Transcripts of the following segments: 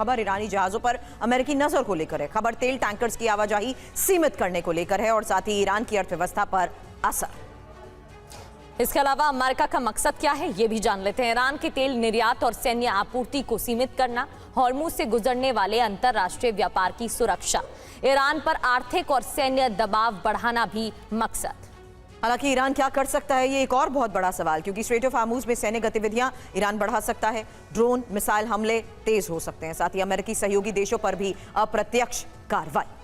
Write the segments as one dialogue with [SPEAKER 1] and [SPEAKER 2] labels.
[SPEAKER 1] खबर ईरानी जहाजों पर अमेरिकी नजर को लेकर है। खबर तेल टैंकर्स की आवाजाही सीमित करने को लेकर है और साथ ही ईरान की अर्थव्यवस्था पर असर।
[SPEAKER 2] इसके अलावा अमेरिका का मकसद क्या है ये भी जान लेते हैं। ईरान के तेल निर्यात और सैन्य आपूर्ति को सीमित करना, हॉर्मुज से गुजरने वाले अंतरराष्ट्रीय व्यापार की सुरक्षा, ईरान पर आर्थिक और सैन्य दबाव बढ़ाना भी मकसद।
[SPEAKER 1] हालांकि ईरान क्या कर सकता है ये एक और बहुत बड़ा सवाल, क्योंकि स्ट्रेट ऑफ हार्मुज में सैन्य गतिविधियां ईरान बढ़ा सकता है। ड्रोन मिसाइल हमले तेज हो सकते हैं, साथ ही अमेरिकी सहयोगी देशों पर भी अप्रत्यक्ष कार्रवाई।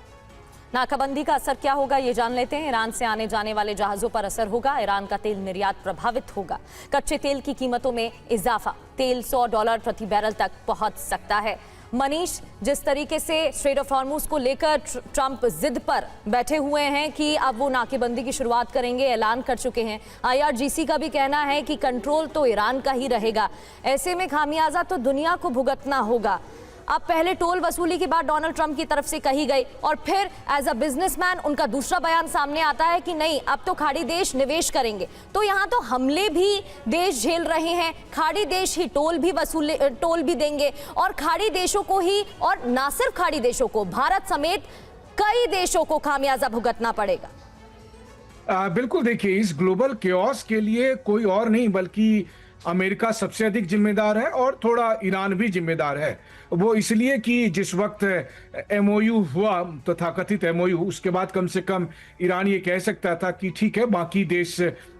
[SPEAKER 2] नाकाबंदी का असर क्या होगा ये जान लेते हैं। ईरान से आने जाने वाले जहाजों पर असर होगा, ईरान का तेल निर्यात प्रभावित होगा, कच्चे तेल की कीमतों में इजाफा, तेल $100 प्रति बैरल तक पहुंच सकता है। मनीष, जिस तरीके से स्ट्रेट ऑफ हॉर्मुज को लेकर ट्रंप जिद पर बैठे हुए हैं कि अब वो नाकेबंदी की शुरुआत करेंगे, ऐलान कर चुके हैं। IRGC का भी कहना है कि कंट्रोल तो ईरान का ही रहेगा। ऐसे में खामियाजा तो दुनिया को भुगतना होगा। अब पहले टोल वसूली की बात डोनाल्ड ट्रंप की तरफ से कही गई और फिर एज अ बिजनेसमैन उनका दूसरा बयान सामने आता है कि नहीं, अब तो खाड़ी देश निवेश करेंगे। तो यहाँ तो हमले भी देश झेल रहे हैं, खाड़ी देश ही टोल भी देंगे और खाड़ी देशों को ही, और ना सिर्फ खाड़ी देशों को, भारत समेत कई देशों को खामियाजा भुगतना पड़ेगा।
[SPEAKER 3] बिल्कुल, देखिए, इस ग्लोबल केओस के लिए कोई और नहीं बल्कि अमेरिका सबसे अधिक जिम्मेदार है और थोड़ा ईरान भी जिम्मेदार है। वो इसलिए कि जिस वक्त MOU हुआ, तथाकथित MOU, उसके बाद कम से कम ईरान ये कह सकता था कि ठीक है, बाकी देश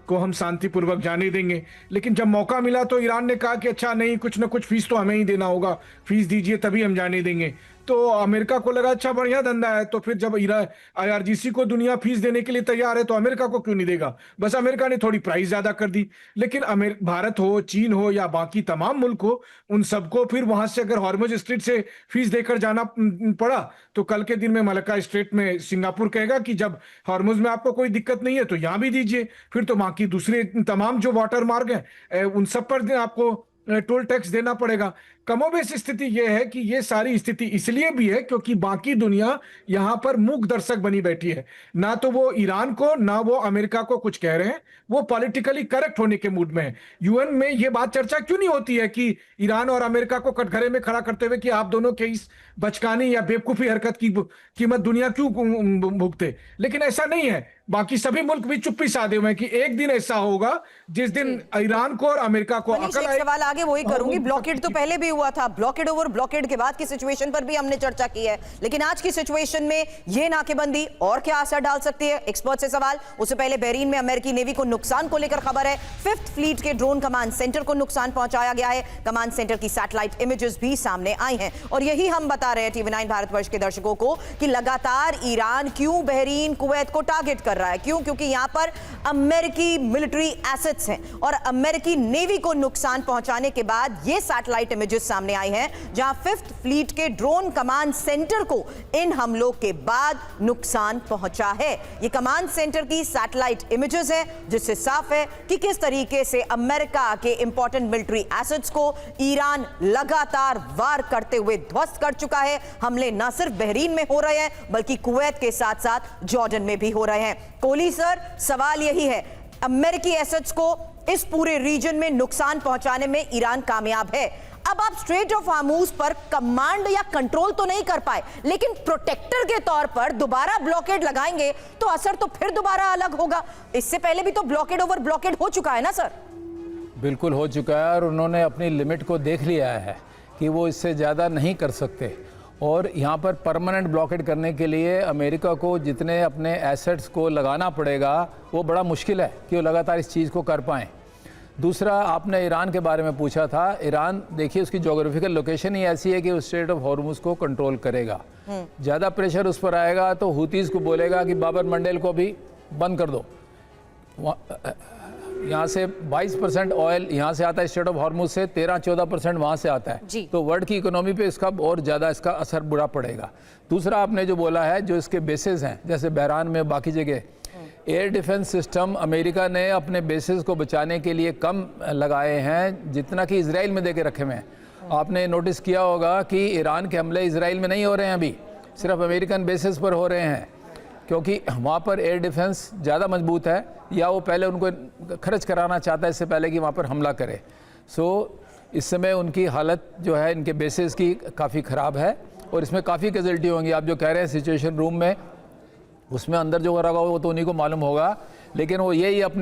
[SPEAKER 3] को हम शांतिपूर्वक जाने देंगे। लेकिन जब मौका मिला तो ईरान ने कहा कि अच्छा नहीं, कुछ ना कुछ फीस तो हमें ही देना होगा, फीस दीजिए तभी हम जाने देंगे। तो अमेरिका को लगा अच्छा बढ़िया धंधा है, तो फिर जब IRGC को दुनिया फीस देने के लिए तैयार है तो अमेरिका को क्यों नहीं देगा। बस अमेरिका ने थोड़ी प्राइस ज्यादा कर दी। लेकिन भारत हो, चीन हो या बाकी तमाम मुल्क हो, उन सबको फिर वहां से अगर हॉर्मुज स्ट्रेट से फीस देकर जाना पड़ा तो कल के दिन में मलक्का स्ट्रेट में सिंगापुर कहेगा कि जब हॉर्मुज में आपको कोई दिक्कत नहीं है तो यहां भी दीजिए। फिर तो बाकी दूसरे तमाम जो वाटर मार्ग हैं उन सब पर आपको टोल टैक्स देना पड़ेगा। कमोबेश स्थिति यह है कि यह सारी स्थिति इसलिए भी है क्योंकि बाकी दुनिया यहां पर मूक दर्शक बनी बैठी है। ना तो वो ईरान को ना वो अमेरिका को कुछ कह रहे हैं, वो पॉलिटिकली करेक्ट होने के मूड में है। यूएन में यह बात चर्चा क्यों नहीं होती है कि ईरान और अमेरिका को कटघरे में खड़ा करते हुए कि आप दोनों के इस बचकानी या बेवकूफी हरकत की कीमत दुनिया क्यों भुगते। लेकिन ऐसा नहीं है, बाकी सभी मुल्क भी चुप्पी साधे हुए हैं कि एक दिन ऐसा होगा जिस दिन ईरान को और अमेरिका को अकल आए।
[SPEAKER 1] सवाल आगे वही करूंगी, ब्लॉकेड तो पहले भी हुआ था, ब्लॉकेड ओवर ब्लॉकेड के बाद की सिचुएशन पर भी हमने चर्चा की है, लेकिन आज की सिचुएशन में ये नाकेबंदी और क्या असर डाल सकती है, एक्सपर्ट से सवाल। उससे पहले बहरीन में अमेरिकी नेवी को नुकसान को लेकर खबर है। 5th फ्लीट के ड्रोन कमांड सेंटर को नुकसान पहुंचाया गया है। कमांड सेंटर की सैटेलाइट इमेजेस भी सामने आई हैं और यही हम बता रहे हैं TV9 भारतवर्ष के दर्शकों को कि लगातार ईरान क्यों बहरीन, कुवैत को टारगेट कर रहा है। क्यों? क्योंकि यहां पर अमेरिकी मिलिट्री एसेट्स हैं और अमेरिकी नेवी को नुकसान पहुंचाने के बाद ये सैटेलाइट इमेजेस सामने आई हैं जहां 5th फ्लीट के ड्रोन कमांड सेंटर को इन हमलों के बाद नुकसान पहुंचा है। ये कमांड सेंटर की सैटेलाइट इमेजेस हैं जिससे साफ है कि किस तरीके से अमेरिका के इंपॉर्टेंट मिलिट्री एसेट्स को ईरान लगातार वार करते हुए ध्वस्त कर चुका है। हमले न सिर्फ बहरीन में हो रहे हैं बल्कि कुवैत के साथ साथ जॉर्डन में भी हो रहे हैं। कोहली सर, सवाल यही है, अमेरिकी एसेट्स को इस पूरे रीजन में नुकसान पहुंचाने में ईरान कामयाब है। अब आप स्ट्रेट ऑफ हार्मुज पर कमांड या कंट्रोल तो नहीं कर पाए, लेकिन प्रोटेक्टर के तौर पर दोबारा ब्लॉकेड लगाएंगे तो असर तो फिर दोबारा अलग होगा। इससे पहले भी तो ब्लॉकेड ओवर ब्लॉकेड हो चुका है ना सर?
[SPEAKER 4] बिल्कुल हो चुका है और उन्होंने अपनी लिमिट को देख लिया है कि वो इससे ज़्यादा नहीं कर सकते। और यहाँ पर परमानेंट ब्लॉकेड करने के लिए अमेरिका को जितने अपने एसेट्स को लगाना पड़ेगा वो बड़ा मुश्किल है कि वो लगातार इस चीज़ को कर पाएँ। दूसरा, आपने ईरान के बारे में पूछा था। ईरान, देखिए, उसकी जोग्राफिकल लोकेशन ही ऐसी है कि उस स्ट्रेट ऑफ हॉर्मुज को कंट्रोल करेगा। ज़्यादा प्रेशर उस पर आएगा तो हुतीज़ को बोलेगा कि बाबर मंडेल को भी बंद कर दो। यहाँ से 22% ऑयल यहाँ से आता है स्ट्रेट ऑफ हॉर्मुज से, 13-14% वहाँ से आता है। तो वर्ल्ड की इकोनॉमी पे इसका और ज़्यादा इसका असर बुरा पड़ेगा। दूसरा, आपने जो बोला है, जो इसके बेसेस हैं जैसे बहरान में, बाकी जगह एयर डिफेंस सिस्टम अमेरिका ने अपने बेसिस को बचाने के लिए कम लगाए हैं जितना कि इजराइल में देके रखे हुए हैं। आपने नोटिस किया होगा कि ईरान के हमले इजराइल में नहीं हो रहे हैं, अभी सिर्फ अमेरिकन बेसिस पर हो रहे हैं क्योंकि वहाँ पर एयर डिफेंस ज़्यादा मजबूत है या वो पहले उनको खर्च कराना चाहता है इससे पहले कि वहाँ पर हमला करे। सो इस समय उनकी हालत जो है इनके बेसिस की काफ़ी ख़राब है और इसमें काफ़ी कैजुअल्टी होंगी। आप जो कह रहे हैं सिचुएशन रूम में, उसमें अंदर जो हो रहा होगा वो तो उन्हीं को मालूम होगा, लेकिन वो यही अपने